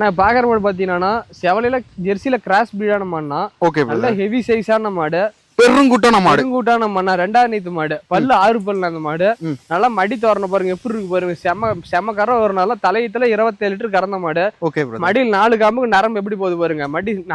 நான் பாக்குற மாடு பாத்தீங்கன்னா செவலையில ஜெர்சியில கிராஸ் பிரீடான மாடுனா ஓகே நல்ல ஹெவி சைஸான மாடு, பெருங்குட்டான மாடு, பெருங்கூட்டான மாடுனா 2ஆம் நீத்து மாடு, பல்லு 6 பல்லு அந்த மாடு. நல்லா மடி தோரணை பாருங்க எப்படி இருக்கு பாருங்க, செம கரை ஒரு நாள் தலையத்துல 27 லிட்டர் கறந்த மாடு. ஓகே மடியில் 4 காம்புக்கு நரம்பு எப்படி போகுது பாருங்க,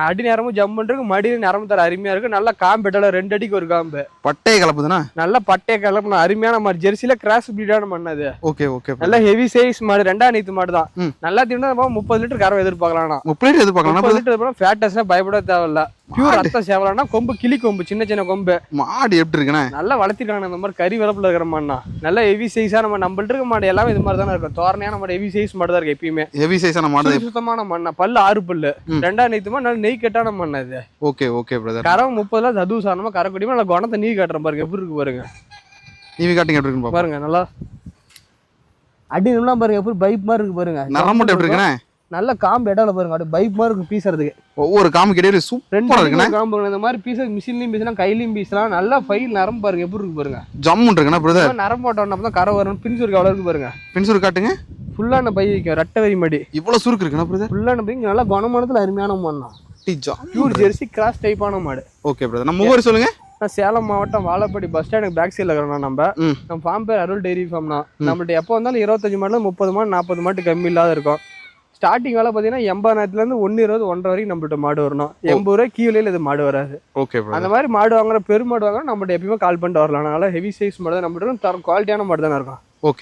அடி நேரமும் ஜம்ப் இருக்கு, மடியில் நரம்பு தர அருமையா இருக்கு. நல்லா காம்பு எட்டால 2 அடிக்கு ஒரு காம்பு, பட்டையை கலப்புதுன்னா நல்ல பட்டையை கலப்புன அருமையான மாடு. ஜெர்சியில கிராஸ் பிரீடான மாடு அது. ஓகே ஓகே நல்ல ஹெவி சைஸ் மாடு, 2ஆம் நீத்து மாடு தான். நல்லா தீவினா 30 லிட்டர் கறவை எதிர்பார்க்கலாம். 30 லிட்டர் எதிர்பார்க்கலாம். 30 லிட்டர் ஃபேட்டஸ்னா பயப்பட தேவையில்ல. பியூர் ரத்த சேவலானா கொம்பு கிளி கொம்பு, சின்ன சின்ன கொம்பு. மாடு எப்படி இருக்குண்ணே? நல்லா வளர்த்திருக்காங்க. இந்த மாதிரி கறி வரப்புல இருக்கிற மாடுனா நல்ல ஹெவி சைஸான மாடு. நம்மள்ட்ட இருக்க மாடு எல்லாமே இது மாதிரி தானே இருக்கும். தோரணையான மாடு, ஹெவி சைஸ் மாடு தான் இருக்கு எப்பயுமே. ஹெவி சைஸான மாடு, சுத்தமான மாடுனா. பல்லு 6 பல்லு, 2ஆம் நீத்து மாடு, நல்ல நெய் கட்டான மாடு இது. Okay okay brother. கறவை 30ல தது சாரணமா கரை குடிமா நல்லா குணத்தை நீ காட்டுற பாருங்க எப்படி இருக்கு பாருங்க. நீவி காட்டுங்க எப்படி இருக்கு பாருங்க. நல்லா அடி நிமிடம் பாருங்க எப்படி பைப் மாதிரி இருக்கு பாருங்க. நரம்பு எப்படி இருக்குண்ணே? நல்ல காம்பு இடம்ல பாருங்க, அப்படியே பைப் மாதிரி இருக்கு பீசறதுக்கு. ஒவ்வொரு காம்பு கிடையாது சூப்பரா இருக்குண்ணே. காம்பு இந்த மாதிரி பீஸ் மிஷின்லயும் பீசலாம், கையிலயும் பீசலாம். நல்லா ஃபைல் நரம்பு பாருங்க எப்படி இருக்கு பாருங்க. ஜம்முன் இருக்குண்ணா பிரதர். நரம்பு போட்டோம்னா தான் கரை வரும். பின்சுருக்கு அவ்வளவு இருக்கு பாருங்க. பின்சுருக்கு காட்டுங்க. ஃபுல்லான பை வைக்கும், ரெட்டை வரி மடி. இவ்வளவு சுருக்கு இருக்குண்ணா பிரதர். ஃபுல்லான பை நல்லா குணமானதுல அருமையான மாடு. பியூர் ஜெர்சி கிராஸ் டைப்பான மாடு. Okay brother. நம்ம ஊர் சொல்லுங்க. நான் சேலம் மாவட்டம் வாழப்பாடி பஸ் ஸ்டாண்டுக்கு பேக் சைடில் இருக்கிறோம். நம்ம ஃபார்ம் பேர் அருள் டெய்ரி ஃபார்ம் தான். நம்மள்ட்ட எப்போ வந்தாலும் 25 மாடு 30 மாடு 40 மாட்டு கம்மி இல்லாத இருக்கும். ஸ்டார்டிங் வேலை பார்த்தீங்கன்னா 80,000 120 1.5 வரைக்கும் நம்மள்ட்ட மாடு வரணும். 80 ரூபாய் கீழே இது மாடு வராது. ஓகே, அந்த மாதிரி மாடு வாங்குற பெருமாடு வாங்குறோம் நம்மள்ட்ட எப்பயுமே கால் பண்ணிட்டு வரலாம். அதனால ஹெவி சைஸ் மாடு தான் நம்மள்ட்ட குவாலிட்டியான மாடு தானே இருக்கும். ஓகே.